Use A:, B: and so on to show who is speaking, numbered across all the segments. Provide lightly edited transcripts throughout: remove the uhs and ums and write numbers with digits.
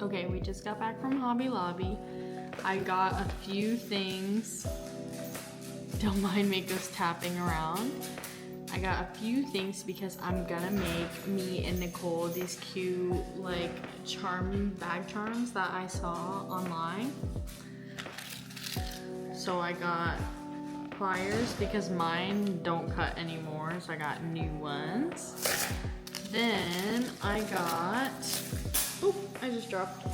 A: Okay, we just got back from Hobby Lobby. I got a few things. Don't mind Mako's tapping around. I got a few things because I'm gonna make me and Nicole these cute like bag charms that I saw online. So I got pliers because mine don't cut anymore, so I got new ones. Then I got, oh, I just dropped.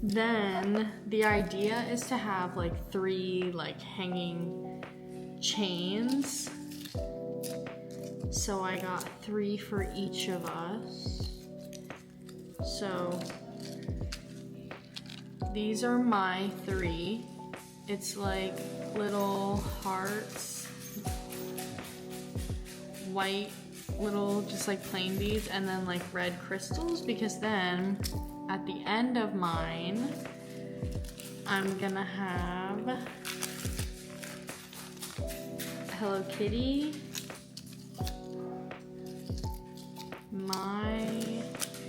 A: Then the idea is to have like 3 like hanging chains. So I got 3 for each of us. So these are my 3. It's like little hearts, white little just like plain beads, and then like red crystals, because then at the end of mine I'm gonna have Hello Kitty, oh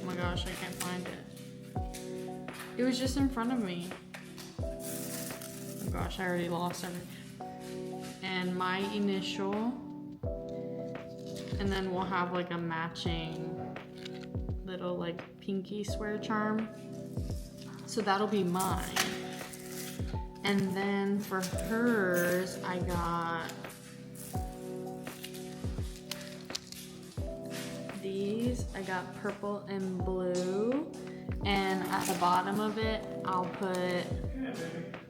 A: my gosh, I can't find it. It was just in front of me. Oh gosh, I already lost everything. And my initial, and then we'll have like a matching little like pinky swear charm. So that'll be mine. And then for hers, I got these. I got purple and blue. And at the bottom of it, I'll put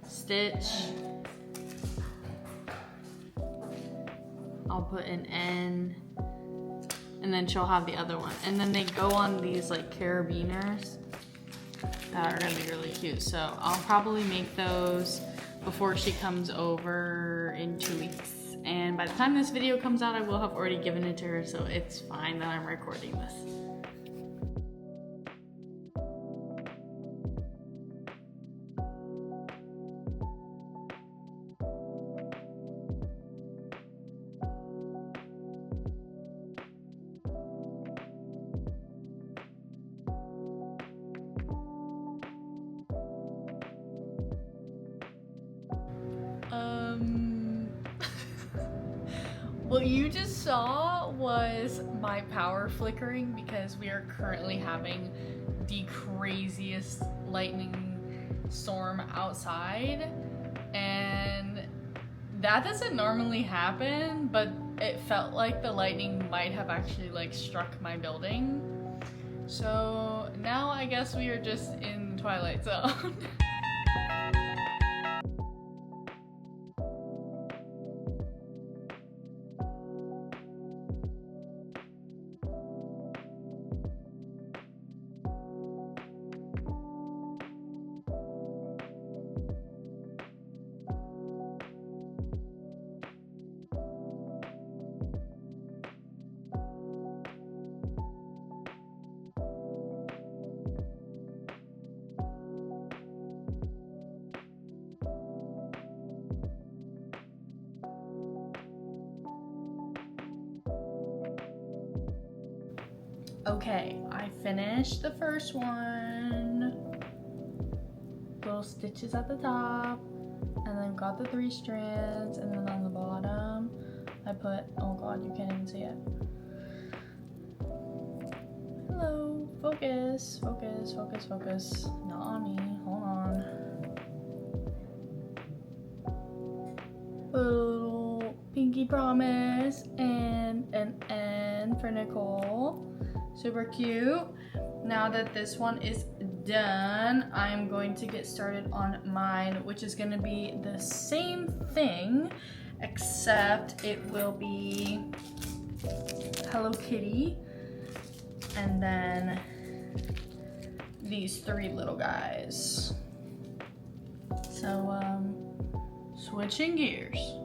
A: Stitch. I'll put an N. And then she'll have the other one. And then they go on these like carabiners that are gonna be really cute. So I'll probably make those before she comes over in 2 weeks. And by the time this video comes out, I will have already given it to her, so it's fine that I'm recording this. What you just saw was my power flickering because we are currently having the craziest lightning storm outside, and that doesn't normally happen, but it felt like the lightning might have actually like struck my building. So now I guess we are just in the Twilight Zone. Okay, I finished the first one. Little stitches at the top, and then got the 3 strands, and then on the bottom, I put, oh god, you can't even see it. Hello, focus, focus, focus, focus. Not on me, hold on. Put a little pinky promise, and an N for Nicole. Super cute. Now that this one is done, I'm going to get started on mine, which is going to be the same thing, except it will be Hello Kitty, and then these 3 little guys. So, switching gears.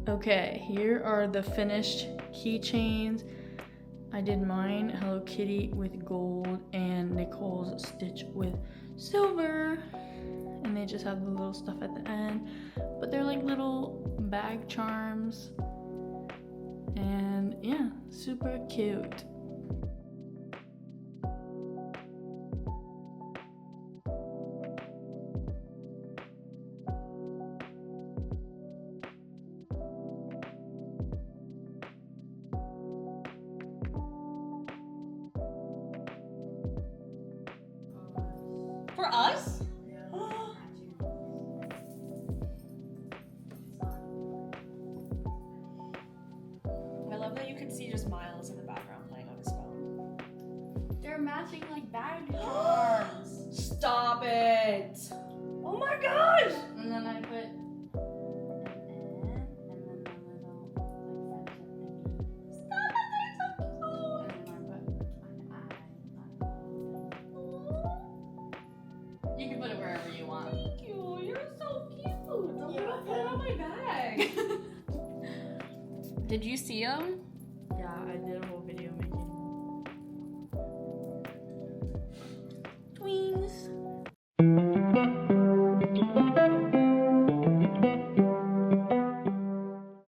A: Okay, here are the finished keychains. I did mine Hello Kitty with gold and Nicole's Stitch with silver. And they just have the little stuff at the end. But they're like little bag charms. And yeah, super cute.
B: For us? I love that you can see just Miles in the background playing on his phone.
A: They're matching like bag charms.
B: Stop it! Oh my gosh!
A: And then I put an N and then the little like friendship thingy.
B: Stop it! They're so cute!
A: And then I put an I. You can put it wherever you want.
B: Thank you. You're so cute. I'm
A: You're
B: gonna put it on my bag.
A: Did you see them?